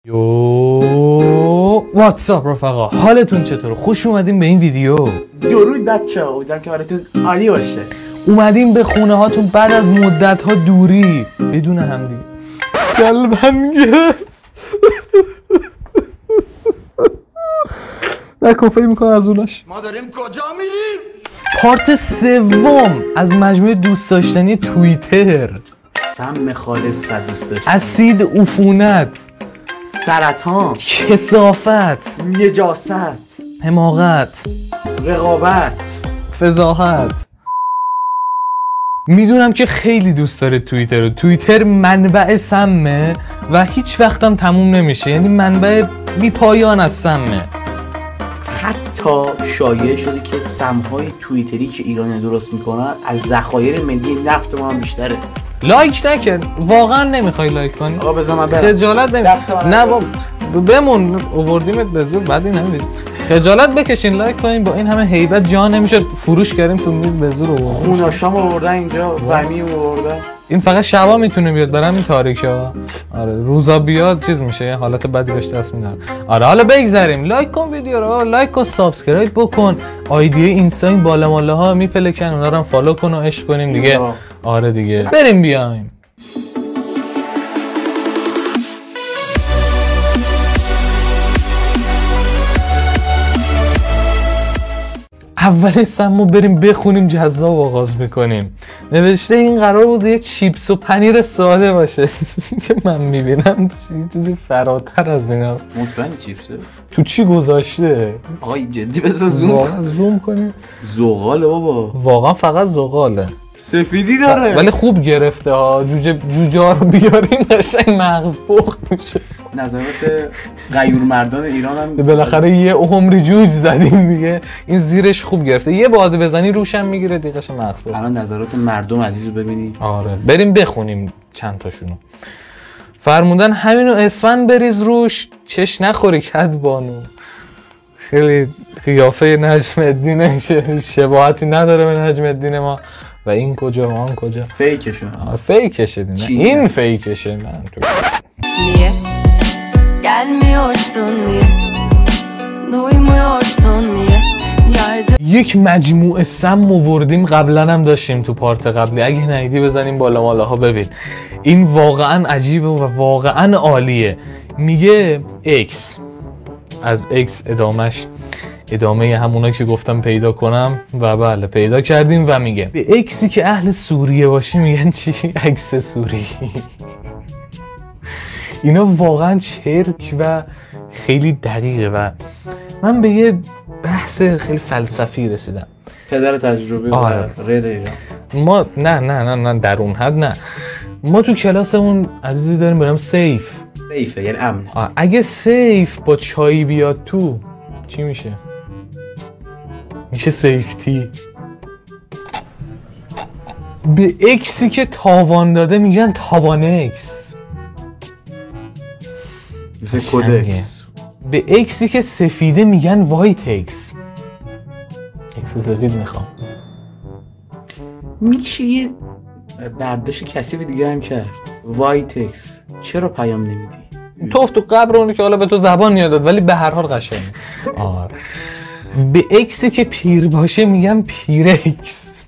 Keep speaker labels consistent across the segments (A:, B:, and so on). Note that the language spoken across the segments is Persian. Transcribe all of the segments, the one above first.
A: یو واتساپ رفقا، حالتون چطوره؟ خوش اومدیم به این ویدیو.
B: درود بچه‌ها، امیدوارم که حالتون عالی باشه.
A: اومدیم به خونه هاتون بعد از مدت ها دوری بدون همدیگه. قلبم گرفت. نکن فکر میکنم از اوناش.
C: ما داریم کجا میریم؟
A: پارت سوم از مجموعه دوست داشتنی توییتر.
B: سم خالص و دوست داشتنی،
A: اسید عفونت،
B: سرطان،
A: کثافت،
B: نجاست،
A: حماقت،
B: رقابت،
A: فضاحت. میدونم که خیلی دوست داره توییتر رو. توییتر منبع سمه و هیچ وقتم تموم نمیشه، یعنی منبع بی پایان از سمه.
B: حتی شایعه شده که سمهای توییتری که ایران درست میکنن از ذخایر ملی نفت ما هم بیشتره.
A: لایک نکن، واقعا نمیخوای لایک کنی؟
B: آقا بذار من برم.
A: خجالت نمیکشی؟ نه بمون، آوردیمت به زور، بعدی نمیدید. خجالت بکشین، لایک کنین. با این همه هیبت جا نمیشد فروش کردیم تو میز به زور آوردیم.
B: خوناشام آوردن اینجا، غمی آوردن.
A: این فقط شبا میتونه بیاد، برام این تاریکا. آره روزا بیاد چیز میشه، یه حالت بدی بهش دست میدن. آره حالا بگذریم. لایک کن ویدیو رو، لایک کن، سابسکرایب بکن. آیدی اینستا این بالا مالا ها میپلکن، اونا رو هم فالو کن و عشق کنیم دیگه. آره دیگه بریم بیایم. اول سمو بریم بخونیم، جذاب آغاز میکنیم. نوشته این قرار بود یه چیپس و پنیر ساده باشه که من میبینم چیزی فراتر از این است.
B: مطمئنی چیپسه؟
A: تو چی گذاشته؟
B: آقای جدی بذار
A: زوم کنیم.
B: زغاله بابا،
A: واقعا فقط زغاله،
B: سفیدی داره
A: ولی خوب گرفته ها. جوجه ها رو بیاریم قشنگ مغز پخت میشه.
B: نظرات غیور مردان ایران هم
A: بالاخره یه عمری جوج زدیم دیگه، این زیرش خوب گرفته. یه باده بزنی روشم میگیره دیگه، قشنگ مغز پخت.
B: الان نظرات مردم عزیز رو ببینی.
A: آره بریم بخونیم چند تاشونو. فرمودن همینو اسفند بریز روش، چش نخوری کد بانو. خیلی قیافه نجم الدین شباهتی نداره به نجم الدین ما. و این کجا و آن کجا؟
B: فیکشون.
A: فیکشه دیگه. این فیکشه. من تو
D: Niye gelmiyorsun niye duymuyorsun niye yardım
A: یک مجموعه سم آوردیم، قبلا هم داشتیم تو پارت قبلی. اگه ندیدی بزنیم بالا مالاها ببین. این واقعا عجیبه و واقعا عالیه. میگه اکس، از اکس ادامه همونا که گفتم پیدا کنم و بله پیدا کردیم. و میگه به اکسی که اهل سوریه باشه میگن چی؟ اکس سوری. اینا واقعا چرک و خیلی دقیقه و من به یه بحث خیلی فلسفی رسیدم.
B: پدر تجربه
A: آره.
B: رد ایران.
A: ما نه در اون حد نه. ما تو کلاسمون عزیزی داریم به نام سیفه،
B: یعنی امن.
A: اگه سیف با چایی بیاد تو چی میشه؟ میشه سیفتی. به اکسی که تاوان داده میگن تاوان اکس،
B: مثل کودکس.
A: به اکسی که سفیده میگن وایت اکس. اکس سفید میخوام.
B: میشه یه برداشت کثیف دیگه هم کرد. وایت اکس چرا پیام نمیدی؟
A: تو قبر اونو که حالا به تو زبان یاد ولی به هر حال قشنگه. آره. به اکسی که پیر باشه میگن پیر اکس.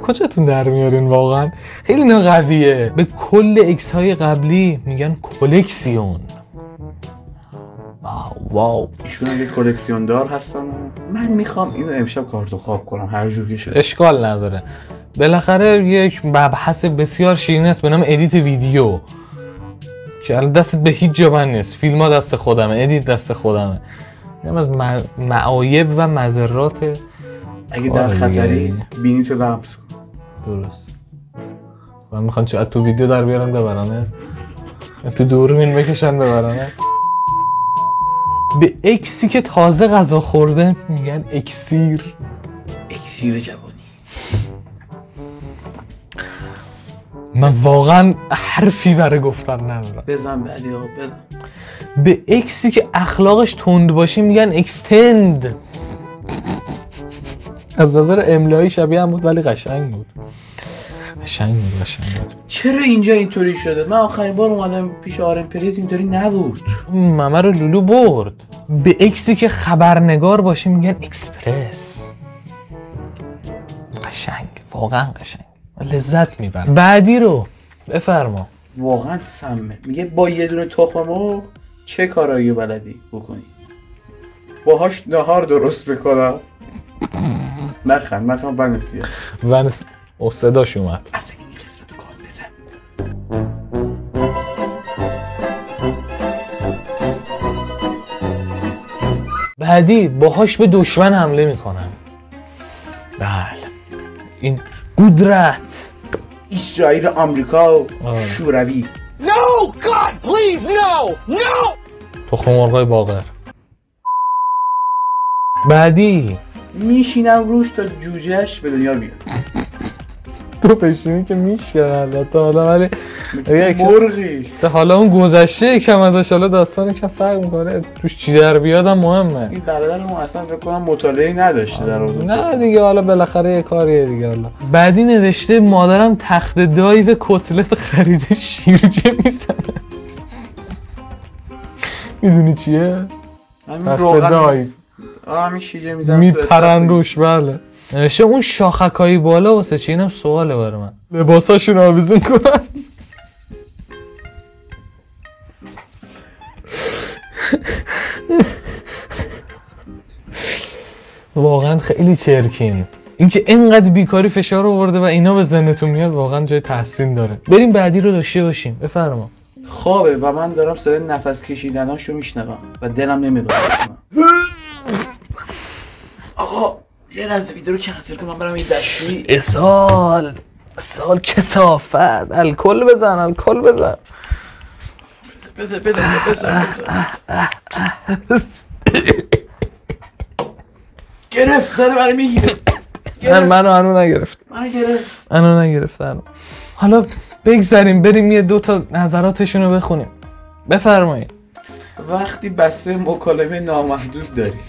A: کجاتون در میارین واقعا؟ خیلی نه قویه. به کل اکس های قبلی میگن کلکسیون. واو.
B: ایشون هم یه کلکسیون دار هستن. من میخوام اینو امشب کارتو خواب کنم هر جور که شد.
A: اشکال نداره. بالاخره یک مبحث بسیار شیرین است به نام ادیت ویدیو که الان دستت به هیچ جا من نیست. فیلم ها دست خودمه، ادیت دست خودمه. این از معایب و مضرات.
B: اگه در خطری بینی تو لمس کن.
A: درست. من میخوان چه تو ویدیو در بیارم ببرنه، تو دوربین بکشن ببرنه. به اکسی که تازه غذا خورده میگن اکسیر.
B: اکسیر جوانی.
A: من واقعا حرفی برای گفتن ندارم.
B: بزن بعدی ها بزن.
A: به اکسی که اخلاقش تند باشه میگن اکستند. از نظر املایی شبیه هم بود ولی قشنگ بود. قشنگ.
B: چرا اینجا اینطوری شده؟ من آخرین بار اومدم پیش آرن پریز اینطوری نبود.
A: ممه رو لولو برد. به اکسی که خبرنگار باشه میگن اکسپرس. قشنگ، واقعا قشنگ، لذت میبرم. بعدی رو بفرما.
B: واقعا سمه. میگه با یه دونه تخم مرغ چه کارایی بلدی بکنی؟ باهاش نهار درست بکنم. نخند بنسیه
A: ونس او صداش اومد.
B: اصلا این قسمت رو کار بزن.
A: بعدی باهاش به دشمن حمله میکنن. بله این قدرت
B: اسرائیل، آمریکا و شوروی.
A: No God please no. تخم مرغای باقر. بعدی
B: میشینم روش تا جوجهش به دنیا بیاد.
A: تو بشینی که میشکنن تا حالا، ولی
B: مرغیش
A: تا حالا اون گذشته کم ازش، حالا داستان کم فرق میکنه، توش چی در بیادم مهمه.
B: این برادرمون اصلا فکر کنم مطالعه نداشته در اون.
A: نه دیگه، حالا بالاخره یه کاریه دیگه. حالا بعدی نوشته مادرم تخت دایو کتلت خریده شیرجه میزنه. میدونی چیه؟ تخت دایو
B: همین شیرجه میزنه
A: میپرن روش. بله نوشته اون شاخکایی بالا واسه چی؟ اینم سواله برای من. لباساشون آویزون کنن. واقعا خیلی چرکین. اینکه اینقدر بیکاری فشار آورده و اینا به ذهنتون میاد واقعا جای تحسین داره. بریم بعدی رو داشته باشیم. بفرما.
B: خوابه و من دارم صدای نفس کشیدناشو میشنوم و دلم نمیاد. آقا یه لحظه ویدیو رو کنسل کن، من برم یه دشویی.
A: اسال کثافت. الکل بزن.
B: بده. گرفت داره برای میگیره.
A: منو هنو نگرفت. منو نگرفت. حالا بگذاریم بریم یه 2 تا نظراتشون رو بخونیم. بفرمایید.
B: وقتی بسته مکالمه نامحدود داری،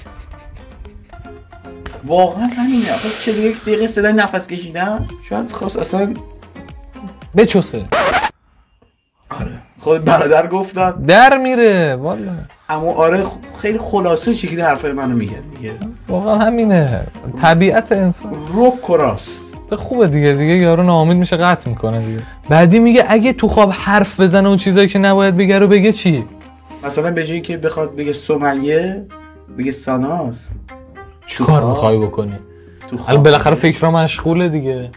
B: واقعا همینه. 41 دقیقه صدای نفس کشیدن شاید خواست اصلا
A: بچوسه.
B: آره خود برادر گفتن
A: در میره والا.
B: اما آره خیلی خلاصه چیکیده حرفای منو میگن دیگه.
A: واقعا همینه طبیعت انسان.
B: روک و راست.
A: خوبه دیگه یارو ناامید میشه قطع میکنه دیگه. بعدی میگه اگه تو خواب حرف بزنه اون چیزایی که نباید بگه رو بگه چی؟
B: مثلا به جایی که بخواد بگه سمیه بگه ساناز.
A: چی کار میخوای بکنی؟ الان بالاخره فکرها مشغوله دیگه.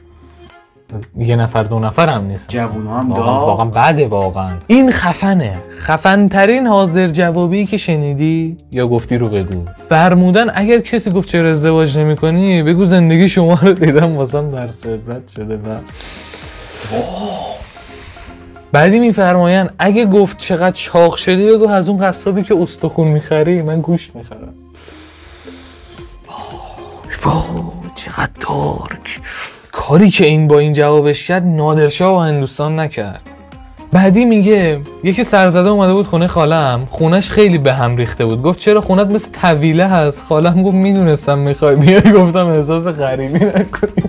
A: یه نفر 2 نفر هم نیست.
B: جوونا هم
A: واقعا بده واقعا. این خفنه. خفن ترین حاضر جوابی که شنیدی یا گفتی رو بگو. فرمودن اگر کسی گفت چرا ازدواج نمی‌کنی بگو زندگی شما رو دیدم واسم درس عبرت شده. و بعدی میفرمایند اگه گفت چقدر چاق شدی بگو از اون قصابی که استخون میخری من گوشت میخرم. چقدر دارک. کاری که این با این جوابش کرد نادرشاه و هندوستان نکرد. بعدی میگه یکی سرزده اومده بود خونه خالم، خونش خیلی به هم ریخته بود. گفت چرا خونت مثل طویله هست؟ خالم گفت میدونستم میخوای بیای. گفتم احساس غریبی نکنی.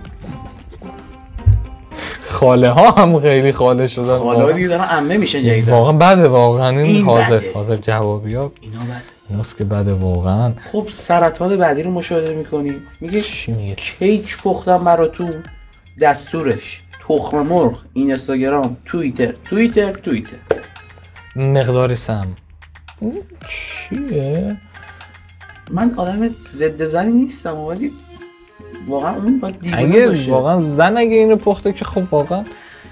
A: خاله ها هم خیلی خاله شدن.
B: خاله ها دیگه دارن عمه میشه جدیدن.
A: واقعا بده واقعا این حاضر جوابی ها.
B: اینا بده.
A: ایناست که بده واقعا.
B: خب سرطان بعدی رو مشاهده میکنی. میگه
A: چی میگه؟
B: کیک پختم براتون، دستورش تخم مرغ، اینستاگرام، توییتر.
A: مقدار سم. چیه؟
B: من آدم ضد زنی نیستم ولی واقعا اون باید دیوونه
A: اگه
B: باشه.
A: واقعا زن اگه اینو پخته که خب واقعا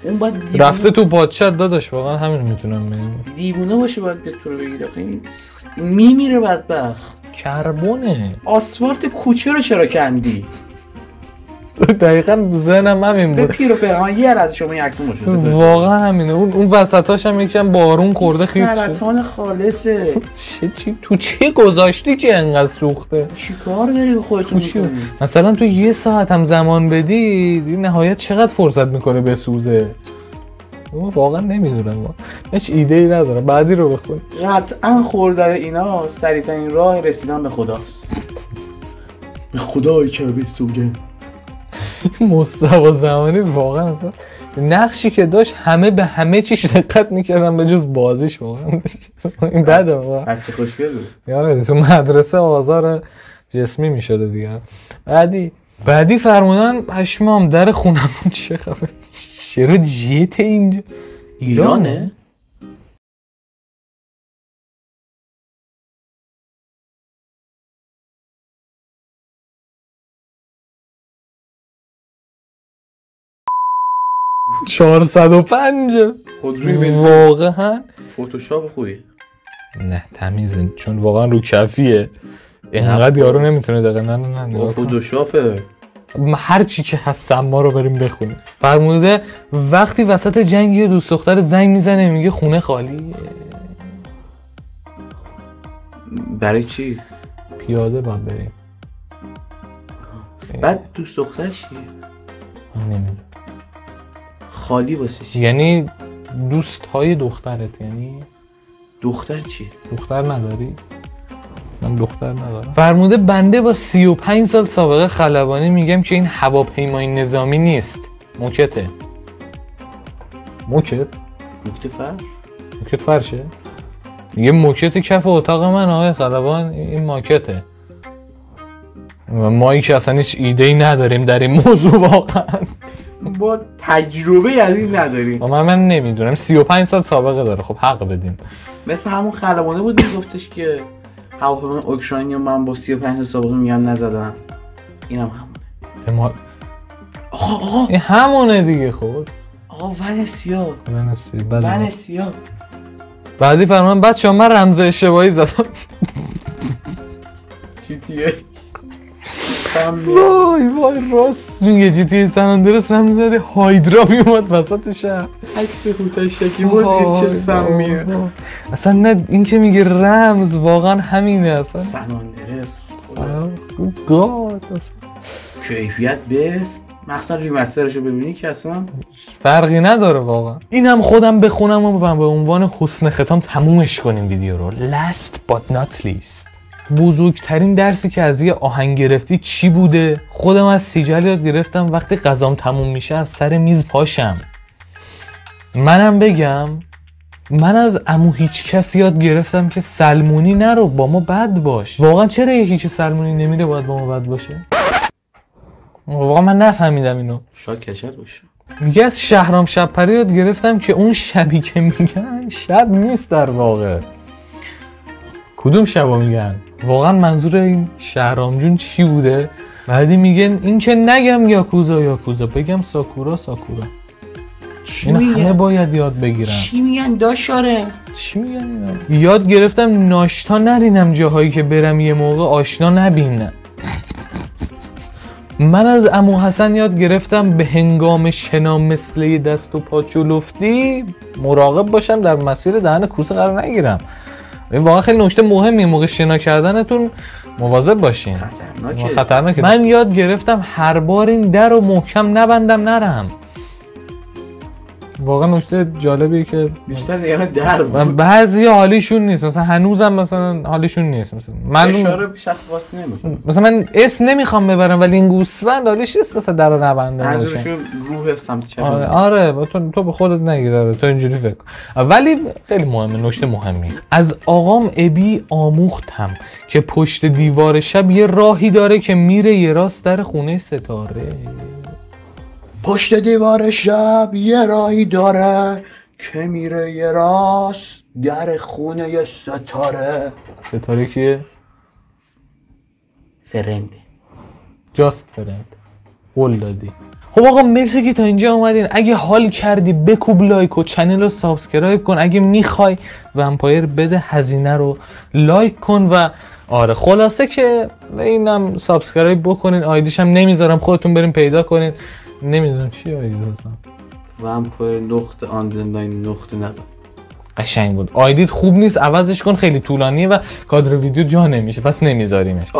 B: اون باید دیوونه
A: رفته تو پادشاه داداش. واقعا همین میتونم بگم.
B: دیوونه باشه باید به تو رو بگیره. خیلی میمیره بدبخت.
A: کربونه.
B: آسفالت کوچه رو چرا کندی؟
A: دقیقاً ذهنم همین
B: به
A: بود.
B: پیر و پدرم یه از شما یک عکس باشه.
A: واقعا همینه. اون وسطاش هم یکم بارون خورده خیس شد.
B: سرطان خالصه.
A: تو چی گذاشتی که انقدر سوخته؟
B: چیکار داری به خودتون میکنی؟
A: مثلا تو 1 ساعت هم زمان بدی نهایت چقدر فرصت میکنه بسوزه؟ واقعا نمیدونم. هیچ ایده ای ندارم. بعدی رو بخون.
B: قطعا خوردن اینا سریع‌ترین راه رسیدن به خداست. به خدای کعبه سوگند.
A: مصطفی زمانی واقعا اصلا نقشی که داشت همه به همه چیش دقت میکردن به جز بازیش. واقعا این بده واقعا.
B: بچه خوشگل بود.
A: یاره تو مدرسه آزار جسمی میشده دیگه. بعدی فرمودن پشمام در خونمون چه خبر؟ چرا جیت اینجا؟ ایرانه؟ $405
B: خودروی
A: واقعا
B: فتوشاپ خوبیه.
A: نه تمیزه چون واقعا رو کفیه اینقدر یارو نمیتونه دقیقا نه
B: فتوشاپه.
A: هر چی که هست ما رو بریم بخونیم. فرموده وقتی وسط جنگ یه دوست دختر زنگ میزنه میگه خونه خالیه.
B: برای چی؟
A: پیاده باید بریم.
B: بعد دوست دختر چیه؟
A: نمیدونم
B: خالی واسه چی؟
A: یعنی دوست های دخترت. یعنی
B: دختر چیه؟
A: دختر نداری؟ من دختر ندارم. فرموده بنده با 35 سال سابقه خلبانی میگم که این هواپیمای نظامی نیست، موکته. موکت فرشه؟ میگه موکت کف اتاق من آقای خلبان این ماکته. و ما که اصلا هیچ ایده‌ای نداریم در این موضوع واقعا.
B: با تجربه از این نداریم.
A: من نمیدونم 35 سال سابقه داره. خب حق بدیم.
B: مثل همون خلبانه بود میگفتش که هواپیمای اوکراینی من با 35 سال سابقه میگن نزدن. اینم همونه. آقا
A: این همونه دیگه. خب
B: آقا ونسیا.
A: ونسیا. بعدی فرمان بچه من رمز اشتباهی زدم.
B: چی تیه؟
A: وای راست میگه جی تی سن آندرس رمز زده هایدرا میومد وسط شهر.
B: عکس هوتای شکی بود دیگه چه سمیه.
A: اصلا نه این که میگه رمز واقعا همینه اصلا.
B: سن آندرس
A: گاد
B: کیفیت بست. مخصوصا ریمسترشو ببینی که اصلا
A: فرقی نداره واقعا. این هم خودم بخونم و به عنوان حسن ختام تمومش کنیم ویدیو رو. Last but not least بزرگترین درسی که از یه آهنگ گرفتی چی بوده؟ خودم از سیجل یاد گرفتم وقتی غذام تموم میشه از سر میز پاشم. منم بگم من از عمو هیچ کس یاد گرفتم که سلمونی نرو با ما بد باش. واقعا چرا یکی که سلمونی نمیره باید با ما بد باشه؟ واقعا من نفهمیدم اینو.
B: شاید کشت باشه.
A: میگه از شهرام شبپره یاد گرفتم که اون شبی که میگن شب نیست در واقع. کدوم شبا میگن؟ واقعا منظور این شهرام جون چی بوده؟ بعدی میگن این که نگم یاکوزا بگم ساکورا. این همه باید یاد بگیرم.
B: چی میگن داشاره؟
A: چی میگن اینا؟ یاد گرفتم ناشتا نرینم جاهایی که برم یه موقع آشنا نبینم. من از عمو حسن یاد گرفتم به هنگام شنا مثل دست و پا چلفتی مراقب باشم در مسیر دهن کوسه قرار نگیرم. واقعا خیلی نکته مهمیه موقع شنا کردنتون مواظب باشین. خطرناکه. من یاد گرفتم هر بار این در رو محکم نبندم نرم. واقعا نکته جالبیه که
B: بیشتر دیگه در
A: بعضی حالیشون نیست. مثلا هنوزم مثلا حالیشون نیست. مثلا من
B: اشاره شخص واسه نمیکنه.
A: مثلا من اسم نمیخوام ببرم ولی این گوسفند حالیش نیست مثلا در رو نبنده.
B: منظورشون روح سمت چپ.
A: آره تو به خودت نگیره تو اینجوری فکر کن. ولی خیلی مهمه نکته مهمی. از آقام ابی آموختم که پشت دیوار شب یه راهی داره که میره یه راست در خونه ستاره.
C: پشت دیوار شب یه راهی داره که میره یه راست در خونه ستاره.
A: ستاره کیه؟
B: فرنده.
A: جاست فرند. قول دادی. خب آقا مرسی که تا اینجا اومدین. اگه حال کردی بکوب لایک و چنل رو سابسکرایب کن. اگه میخوای ومپایر بده هزینه رو لایک کن و آره خلاصه که اینم سابسکرایب بکنین. آیدیش هم نمیذارم خودتون بریم پیدا کنین. نمیدونم چی آیدی هستم.
B: ومپایر نقطه آندرلاین نقطه ندارم.
A: قشنگ بود. آیدیت خوب نیست عوضش کن خیلی طولانیه و کادر ویدیو جا نمیشه پس نمیذاریمش.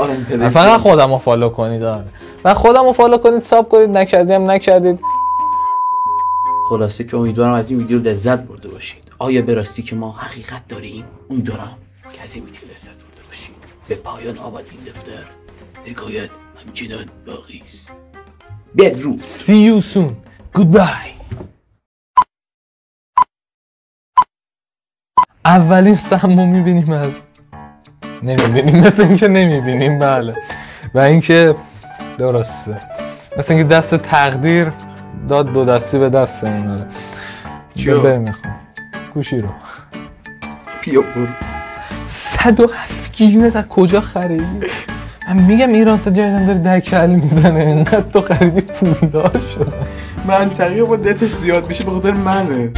A: فقط خودمو فالو کنید. آره و خودمو فالو کنید ساب کنید نکردید.
B: خلاصه که امیدوارم از این ویدیو لذت برده باشید. آیا به راستی که ما حقیقت داریم؟ امیدوارم که از این ویدیو لذت برده باشید. به پایان آمد این دفتر. حکایت همچنان باقی است. بدرود.
A: See you soon. Goodbye. اولین سمو میبینیم از نمیبینیم، مثل اینکه نمیبینیم. بله. و اینکه درسته، مثل اینکه دست تقدیر داد دو دستی به دستمون. چیو بریم میخوام گوشی رو
B: بیا برو.
A: 107 گیگمت از کجا خریدی؟ من میگم ایران جدیدن داره دکل میزنه، اینقدر تو خریدی پولدار شد.
B: منطقیه با دتش زیاد میشه به خاطر منه.